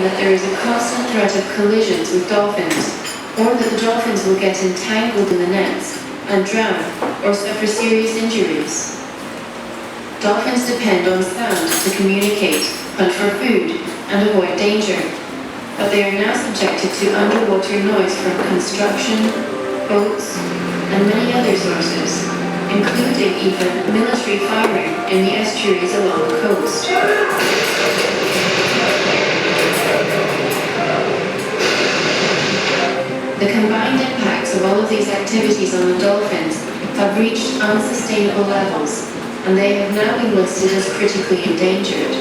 that there is a constant threat of collisions with dolphins, or that the dolphins will get entangled in the nets and drown or suffer serious injuries. Dolphins depend on sound to communicate, hunt for food, and avoid danger, but they are now subjected to underwater noise from construction, boats, and many other sources, including even military firing in the estuaries along the coast. The combined impacts of all of these activities on the dolphins have reached unsustainable levels, and they have now been listed as critically endangered.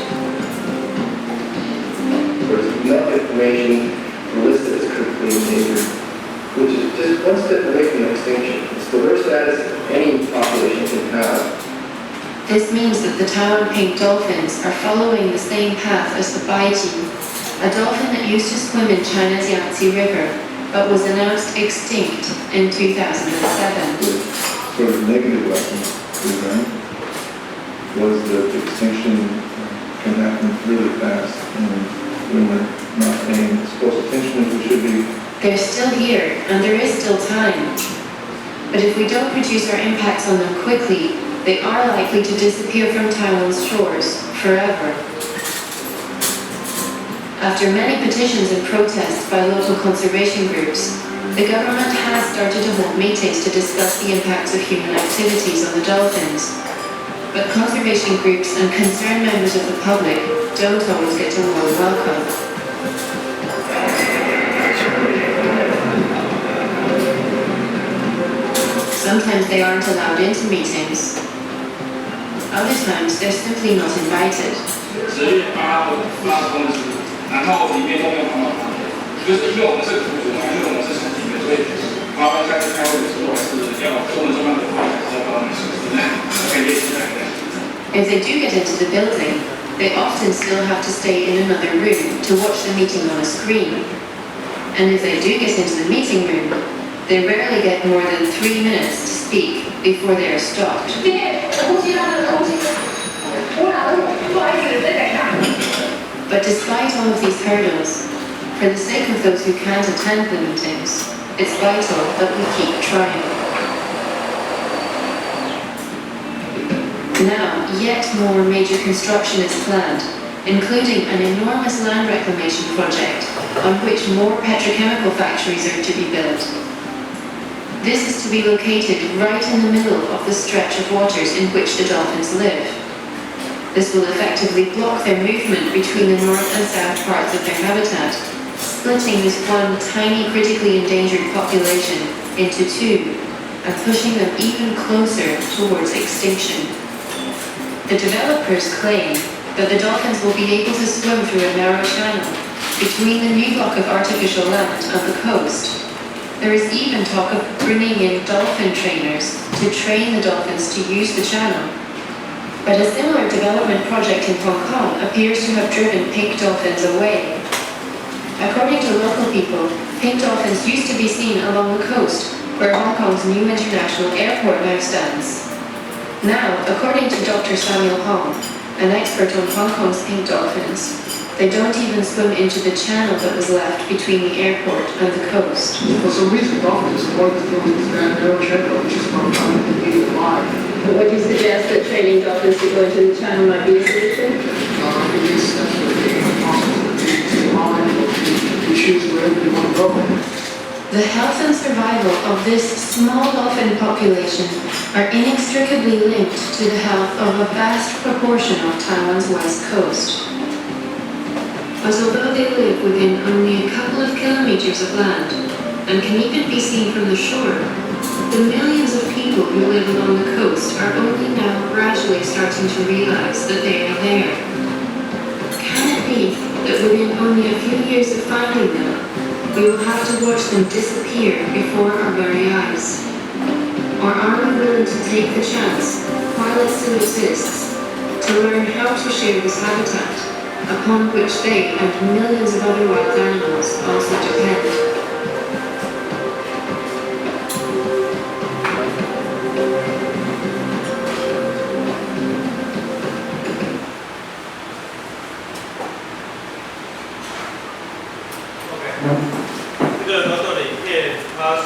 There's enough information to list it as critically endangered, which is just one step away from extinction. It's the worst status any population can have. This means that the Taiwan pink dolphins are following the same path as the baiji, a dolphin that used to swim in China's Yangtze River, but was announced extinct in 2007. The sort of negative lesson we learned was that extinction can happen really fast, and when we're not paying as close attention as we should be. They're still here, and there is still time. But if we don't reduce our impacts on them quickly, they are likely to disappear from Taiwan's shores forever. After many petitions and protests by local conservation groups, the government has started to hold meetings to discuss the impacts of human activities on the dolphins. But conservation groups and concerned members of the public don't always get a warm welcome. Sometimes they aren't allowed into meetings. Other times they're simply not invited. 10月8号发通知，然后里面都没有帮忙，就是因为我们是苦主嘛，因为我们是产品的，所以麻烦下次开会的时候还是要跟我们中央的话，还是要帮我们实施的，可以列起来的。If they do get into the building, they often still have to stay in another room to watch the meeting on a screen. And if they do get into the meeting room, they rarely get more than 3 minutes to speak before they are stopped. But despite all of these hurdles, for the sake of those who can't attend the meetings, it's vital that we keep trying. Now, yet more major construction is planned, including an enormous land reclamation project on which more petrochemical factories are to be built. This is to be located right in the middle of the stretch of waters in which the dolphins live. This will effectively block their movement between the north and south parts of their habitat, splitting this one tiny critically endangered population into two and pushing them even closer towards extinction. The developers claim that the dolphins will be able to swim through a narrow channel between the new block of artificial land and the coast. There is even talk of bringing in dolphin trainers to train the dolphins to use the channel. But a similar development project in Hong Kong appears to have driven pink dolphins away. According to local people, pink dolphins used to be seen along the coast where Hong Kong's new international airport now stands. Now, according to Dr. Samuel Hong, an expert on Hong Kong's pink dolphins, they don't even swim into the channel that was left between the airport and the coast. For some reason, dolphins want to go into that narrow channel, which is not completely alive. Would you suggest that training dolphins to go into the channel might be a solution? It is absolutely impossible to align or to choose wherever you want to go. The health and survival of this small dolphin population are inextricably linked to the health of a vast proportion of Taiwan's west coast. But although they live within only a couple of kilometers of land and can even be seen from the shore, the millions of people who live along the coast are only now gradually starting to realize that they are there. Can it be that within only a few years of finding them, we will have to watch them disappear before our very eyes? Or are we willing to take the chance, while it still exists, to learn how to share this habitat, upon which they and millions of other wild animals also depend? 这个短短的影片，它